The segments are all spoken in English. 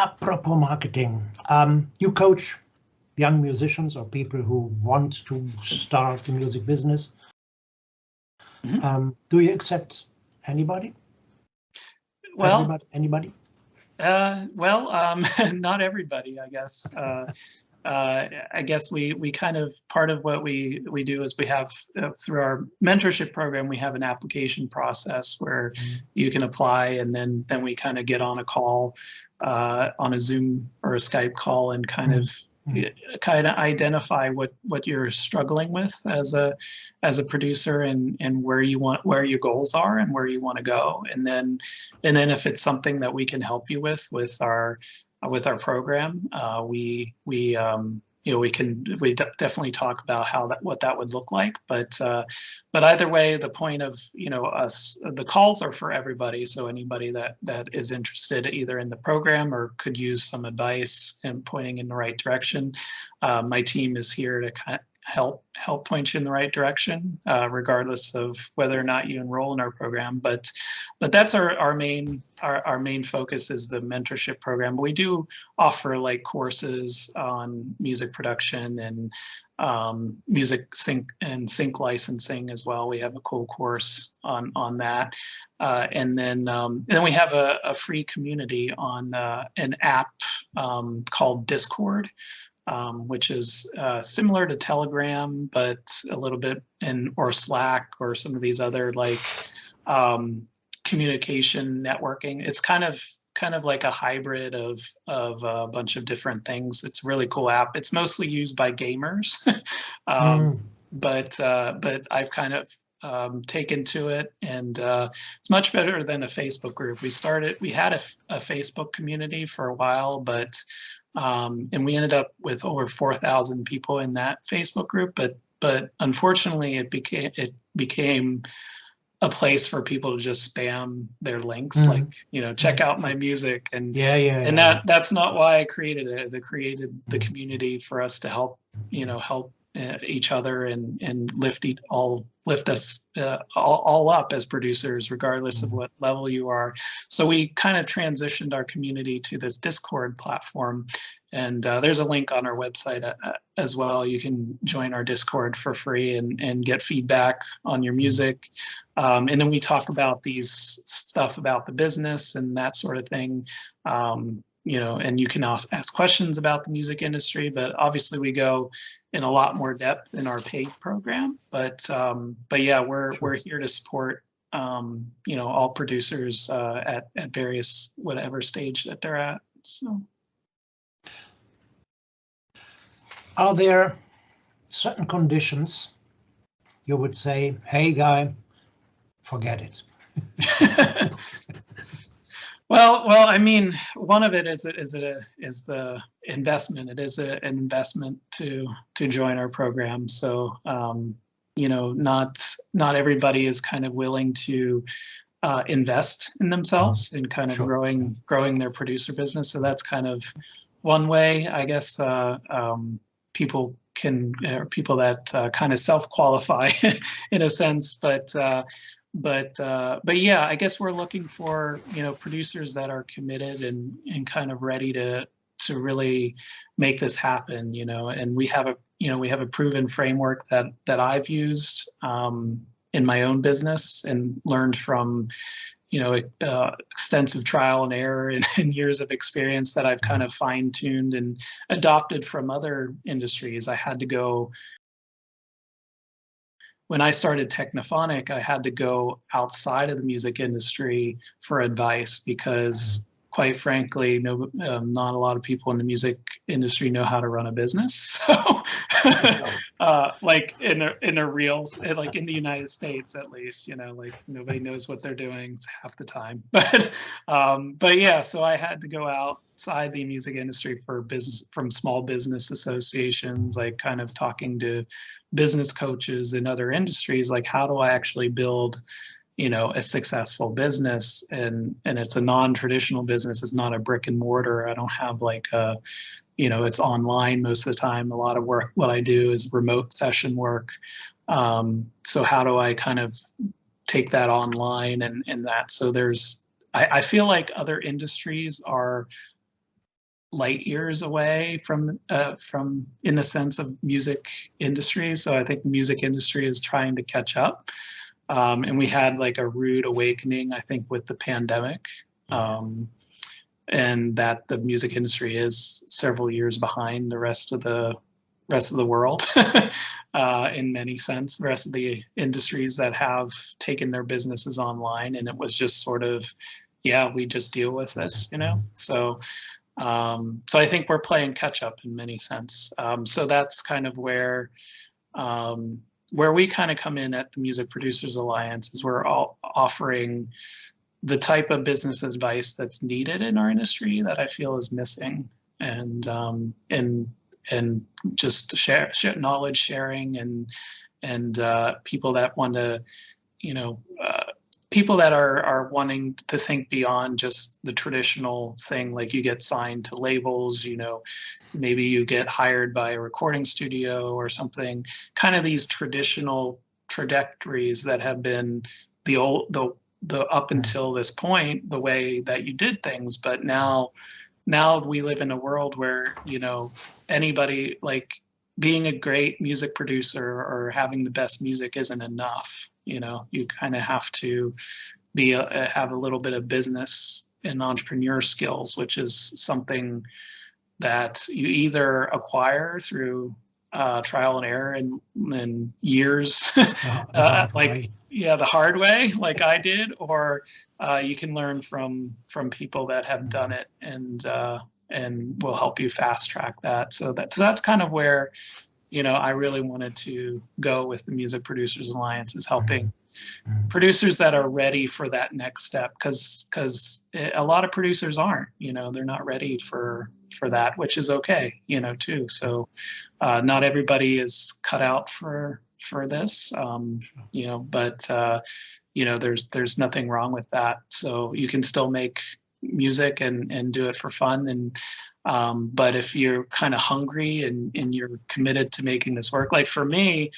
Apropos marketing, you coach young musicians or people who want to start the music business. Do you accept anybody? Well, anybody? Not everybody, I guess. I guess we kind of, part of what we do is we have, through our mentorship program, we have an application process where you can apply, and then we kind of get on a call, on a Zoom or a Skype call, and kind of identify what you're struggling with as a producer, and where your goals are and where you want to go, and then if it's something that we can help you with our program, we definitely talk about what that would look like. But either way, the point of the calls are for everybody. So anybody that is interested either in the program or could use some advice and pointing in the right direction, my team is here to kind of help point you in the right direction, regardless of whether or not you enroll in our program. But that's our main focus is the mentorship program. But we do offer like courses on music production and music sync licensing as well. We have a cool course on that, and then we have a free community on an app called Discord. Which is similar to Telegram, but a little bit or Slack or some of these other like communication networking. It's kind of like a hybrid of a bunch of different things. It's a really cool app. It's mostly used by gamers, but I've kind of taken to it, and it's much better than a Facebook group. We had a Facebook community for a while, but and we ended up with over 4,000 people in that Facebook group, but unfortunately it became a place for people to just spam their links, like, check out my music, and that's not why I created it. I created the community for us to help each other and lift us all up as producers, regardless of what level you are. So we kind of transitioned our community to this Discord platform, and there's a link on our website as well. You can join our Discord for free and get feedback on your music, and then we talk about these stuff about the business and that sort of thing. And you can ask questions about the music industry, but obviously we go in a lot more depth in our paid program. But yeah, we're here to support all producers at various whatever stage that they're at. So, are there certain conditions you would say, hey guy, forget it? Well, I mean, one of it is the investment. It is an investment to join our program. So, not everybody is kind of willing to invest in themselves and kind of growing their producer business. So that's kind of one way, I guess. People that kind of self-qualify in a sense, but yeah, I guess we're looking for producers that are committed and kind of ready to really make this happen, and we have a proven framework that I've used in my own business and learned from extensive trial and error and years of experience that I've kind of fine-tuned and adopted from other industries. When I started Technophonic, I had to go outside of the music industry for advice because, quite frankly, not a lot of people in the music industry know how to run a business. So, like in the United States, at least, like nobody knows what they're doing half the time. But yeah, so I had to go outside the music industry from small business associations, like kind of talking to business coaches in other industries, like how do I actually build a successful business, and it's a non-traditional business. It's not a brick and mortar. I don't have like it's online most of the time. A lot of work, what I do is remote session work. So how do I kind of take that online and that? So I feel like other industries are light years away from in the sense of music industry. So I think the music industry is trying to catch up. And we had like a rude awakening, I think, with the pandemic. And that the music industry is several years behind the rest of the world in many sense, the rest of the industries that have taken their businesses online. And it was just sort of, yeah, we just deal with this, you know? So I think we're playing catch up in many sense. So that's kind of where we kind of come in at the Music Producers Alliance, is we're all offering the type of business advice that's needed in our industry that I feel is missing, and just share knowledge sharing, and people that want to, you know, people that are wanting to think beyond just the traditional thing, like you get signed to labels, you know, maybe you get hired by a recording studio or something, kind of these traditional trajectories that have been the up until this point, the way that you did things. But now we live in a world where, you know, anybody, like, being a great music producer or having the best music isn't enough. You know, you kind of have to have a little bit of business and entrepreneur skills, which is something that you either acquire through trial and error and years, the hard way, like I did, or you can learn from people that have done it and will help you fast track that. So that's kind of where, you know, I really wanted to go with the Music Producers Alliance, is helping producers that are ready for that next step, because a lot of producers aren't, you know, they're not ready for that, which is okay, you know, too. So not everybody is cut out for this, you know, but you know, there's nothing wrong with that. So you can still make music and do it for fun, and but if you're kind of hungry and you're committed to making this work, like for me,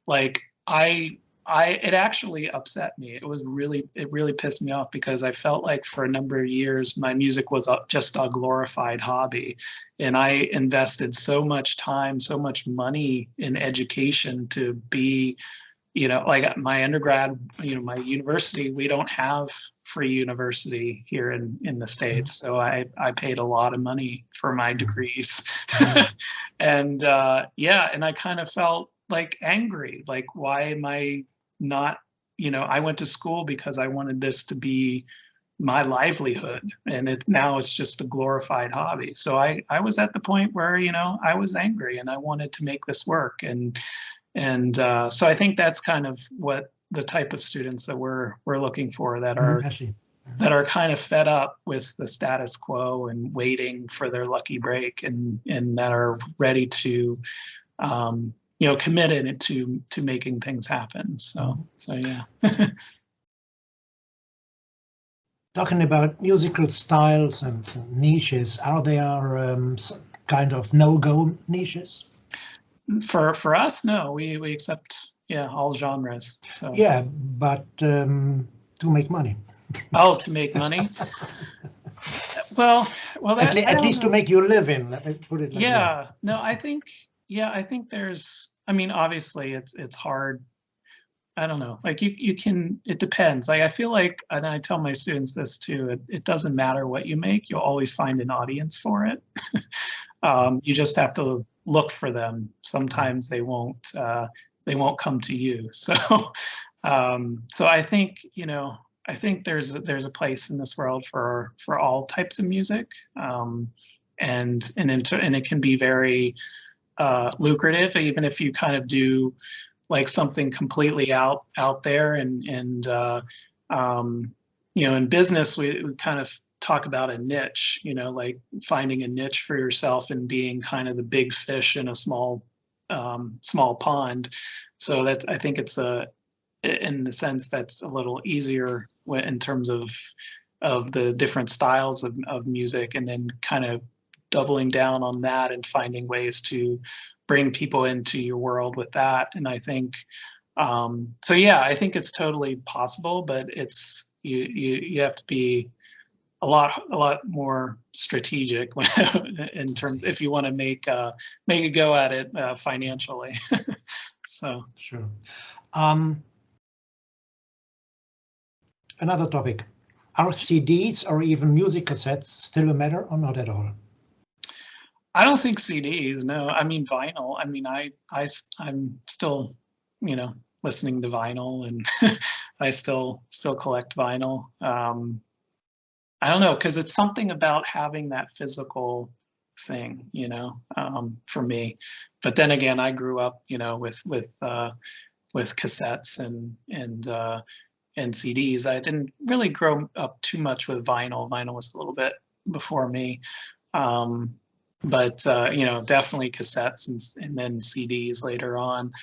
like it actually upset me. It really pissed me off, because I felt like for a number of years my music was just a glorified hobby, and I invested so much time, so much money in education to be, you know, like my undergrad, you know, my university, we don't have free university here in the States. So I paid a lot of money for my degrees. And and I kind of felt like angry, like, why am I not, you know, I went to school because I wanted this to be my livelihood, and now it's just a glorified hobby. So I was at the point where, you know, I was angry and I wanted to make this work. And so I think that's kind of what the type of students that we're looking for, that are kind of fed up with the status quo and waiting for their lucky break, and that are ready to, you know, committed to making things happen. So yeah. Talking about musical styles and niches, are there kind of no-go niches? For us, no, we accept, yeah, all genres. So yeah, but to make money. Oh, to make money. Well, that, at least to make your living. Put it like yeah, that. no, I think there's, I mean, obviously it's hard. I don't know, like you can, it depends. Like I feel like, and I tell my students this too, it doesn't matter what you make, you'll always find an audience for it. You just have to look for them. Sometimes they won't come to you. So so I think, you know, I think there's a place in this world for all types of music, and it can be very lucrative, even if you kind of do like something completely out there, and you know, in business we kind of talk about a niche, you know, like finding a niche for yourself and being kind of the big fish in a small pond. So that's, I think it's in the sense that's a little easier in terms of the different styles of music, and then kind of doubling down on that and finding ways to bring people into your world with that. And I think, so yeah, I think it's totally possible, but it's, you have to be a lot more strategic in terms if you want to make a go at it financially. So sure. Another topic: are CDs or even music cassettes still a matter, or not at all? I don't think CDs. No, I mean vinyl. I mean, I'm still, listening to vinyl, and I still collect vinyl. I don't know, because it's something about having that physical thing, for me. But then again, I grew up, with cassettes and CDs. I didn't really grow up too much with vinyl. Vinyl was a little bit before me. But definitely cassettes and then CDs later on.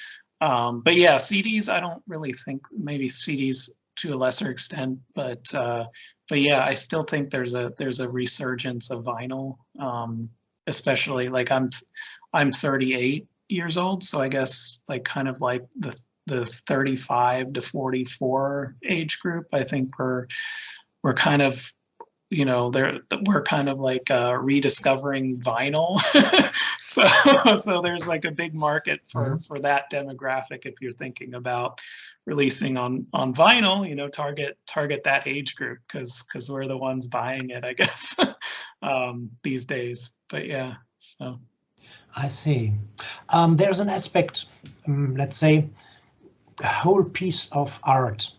But yeah, CDs, I don't really think, maybe CDs to a lesser extent, but yeah, I still think there's a resurgence of vinyl, especially like I'm 38 years old, so I guess like kind of like the 35 to 44 age group. I think we're kind of, we're kind of like rediscovering vinyl. so there's like a big market for that demographic if you're thinking about releasing on vinyl. Target that age group, because we're the ones buying it, I guess, these days. But yeah, so I see. There's an aspect, let's say, a whole piece of art.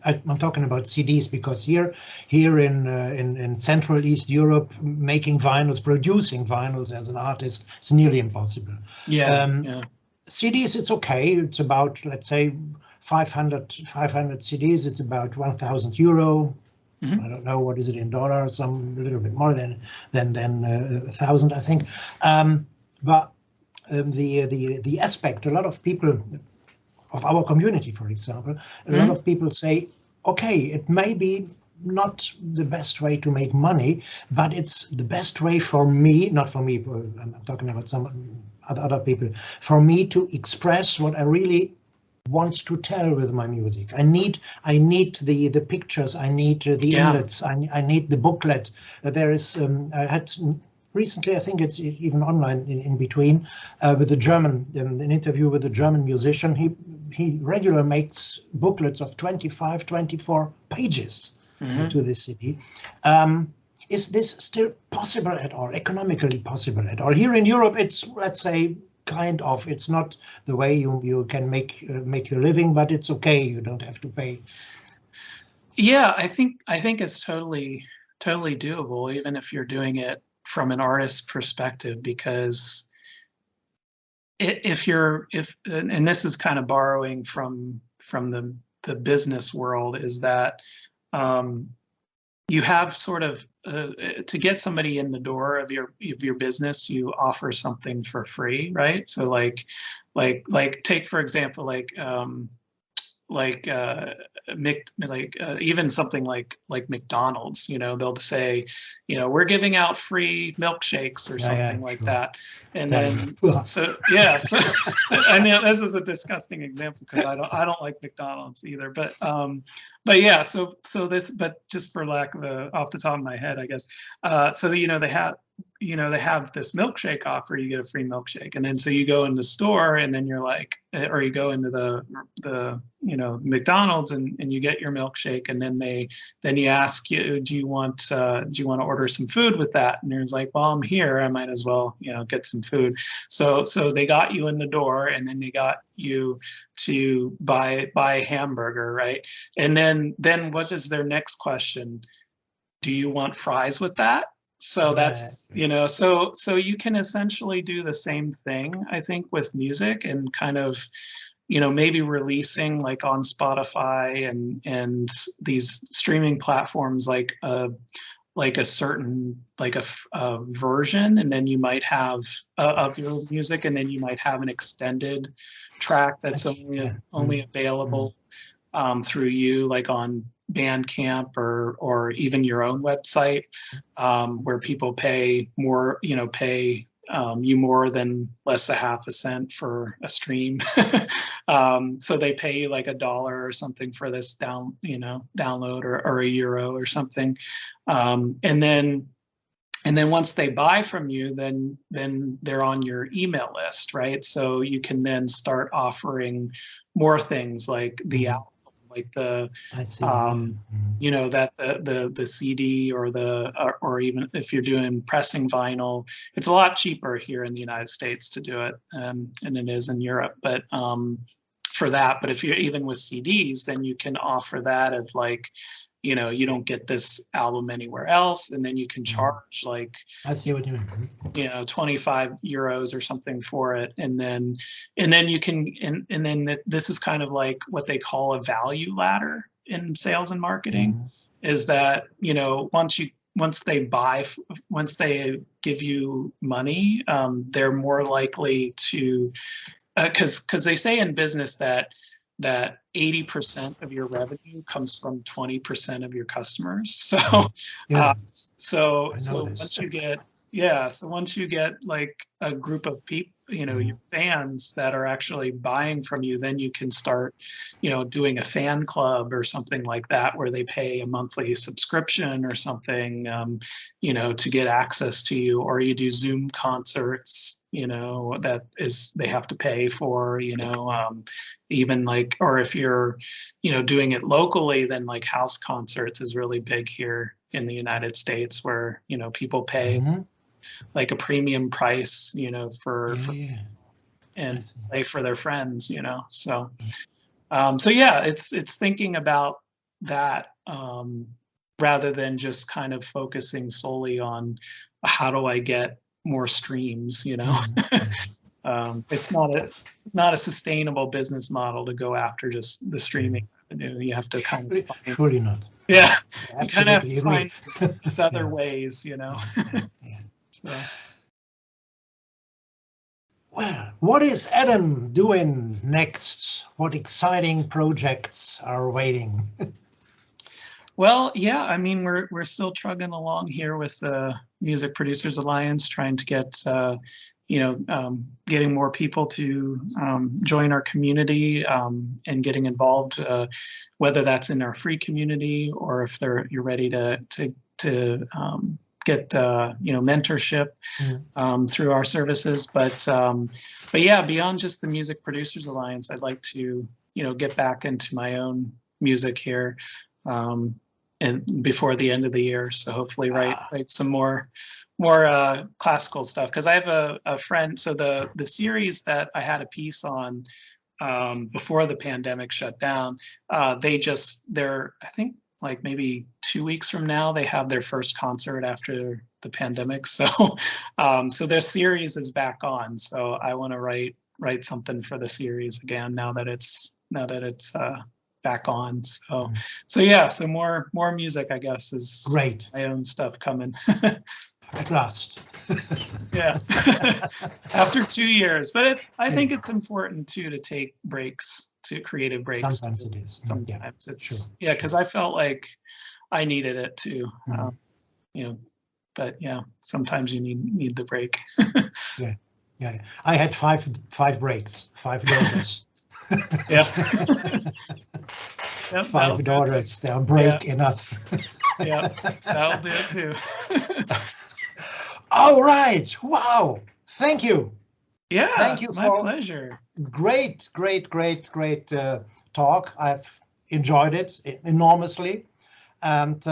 I'm talking about CDs, because here in Central East Europe, making vinyls, producing vinyls as an artist is nearly impossible. Yeah. CDs, it's okay. It's about, let's say, 500 CDs. It's about 1,000 euro. I don't know, what is it in dollars? A little bit more than 1,000, I think. But the aspect, a lot of people of our community, for example, a lot of people say, okay, it may be not the best way to make money, but it's the best way for me, not for me, I'm talking about some other people, for me to express what I really want to tell with my music. I need the pictures, I need the inlets, I need the booklet. There is, I had recently, I think it's even online in between, with a German, an interview with a German musician. He regularly makes booklets of 25, 24 pages to this CD. Is this still possible at all, economically possible at all? Here in Europe, it's, let's say, kind of, it's not the way you can make your living, but it's okay, you don't have to pay. Yeah, I think it's totally doable, even if you're doing it from an artist's perspective, because and this is kind of borrowing from the business world, is that you have sort of to get somebody in the door of your business, you offer something for free, right? So like take for example, even something like McDonald's, they'll say, we're giving out free milkshakes or something like that. And then, so I mean, this is a disgusting example because I don't like McDonald's either, but yeah, so this, but just for lack of off the top of my head, I guess, so they have this milkshake offer, you get a free milkshake. And then, so you go in the store and then you're like, or you go into the McDonald's and you get your milkshake, and then you ask you, do you want to order some food with that? And you're like, well, I'm here, I might as well, get some food. So they got you in the door, and then they got you to buy a hamburger, right? And then what is their next question? Do you want fries with that? So that's, so you can essentially do the same thing, I think, with music, and kind of, maybe releasing like on Spotify and these streaming platforms, like a certain, like a version, and then you might have of your music, and then you might have an extended track that's only available through you, like on Bandcamp or even your own website, where people pay more, pay you more than less a half a cent for a stream. So they pay you like $1 or something for this download, or €1 or something. And then once they buy from you, then they're on your email list, right? So you can then start offering more things like the album, like the the CD, or even if you're doing pressing vinyl. It's a lot cheaper here in the United States to do it, and it is in Europe. But for that, but if you're even with CDs, then you can offer that of like, you don't get this album anywhere else, and then you can charge like, I see what you mean. €25 or something for it, and then you can, and then this is kind of like what they call a value ladder in sales and marketing, is that once they give you money, they're more likely to, because they say in business that 80% of your revenue comes from 20% of your customers. So, once you get like a group of people, your fans that are actually buying from you, then you can start, doing a fan club or something like that, where they pay a monthly subscription or something, to get access to you, or you do Zoom concerts, they have to pay for, even like, or if you're, doing it locally, then like house concerts is really big here in the United States, where, people pay like a premium price, and play for their friends, so, it's thinking about that, rather than just kind of focusing solely on how do I get more streams, it's not a sustainable business model to go after just the streaming revenue. You have to kind of surely not. Yeah, you kind of have to find these other ways, So. Well, what is Adam doing next? What exciting projects are waiting? Well, yeah, I mean, we're still trugging along here with the Music Producers Alliance, trying to get getting more people to join our community, and getting involved, whether that's in our free community, or if you're ready to get mentorship through our services. But yeah, beyond just the Music Producers Alliance, I'd like to get back into my own music here, and before the end of the year. So hopefully write some more classical stuff, because I have a friend. So the series that I had a piece on before the pandemic shut down, they're I think like maybe 2 weeks from now, they have their first concert after the pandemic. So so their series is back on. So I want to write something for the series again now that it's back on. So yeah, so more music, I guess, is great. My own stuff coming. At last. Yeah. After 2 years. But I think it's important too to take breaks, to creative breaks. Sometimes it is. Sometimes it's because I felt like I needed it too. But yeah, sometimes you need the break. Yeah. I had five breaks, 5 daughters. Yeah. Yep, 5 daughters, they'll break enough. Yeah, that'll do it too. All right. Wow. Thank you. Yeah, thank you. My pleasure. Great talk. I've enjoyed it enormously. And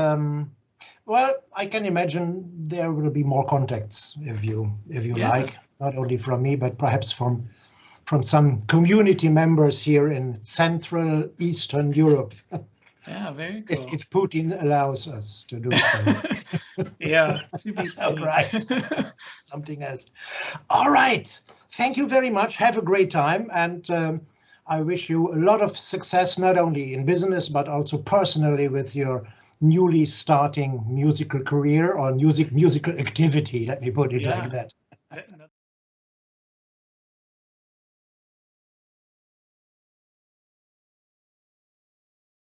well, I can imagine there will be more contacts if you like, not only from me, but perhaps from some community members here in Central Eastern Europe. Yeah, very cool. If Putin allows us to do so. Yeah, to be seen. Right. Something else. All right. Thank you very much. Have a great time. And I wish you a lot of success, not only in business, but also personally with your newly starting musical career or musical activity. Let me put it like that.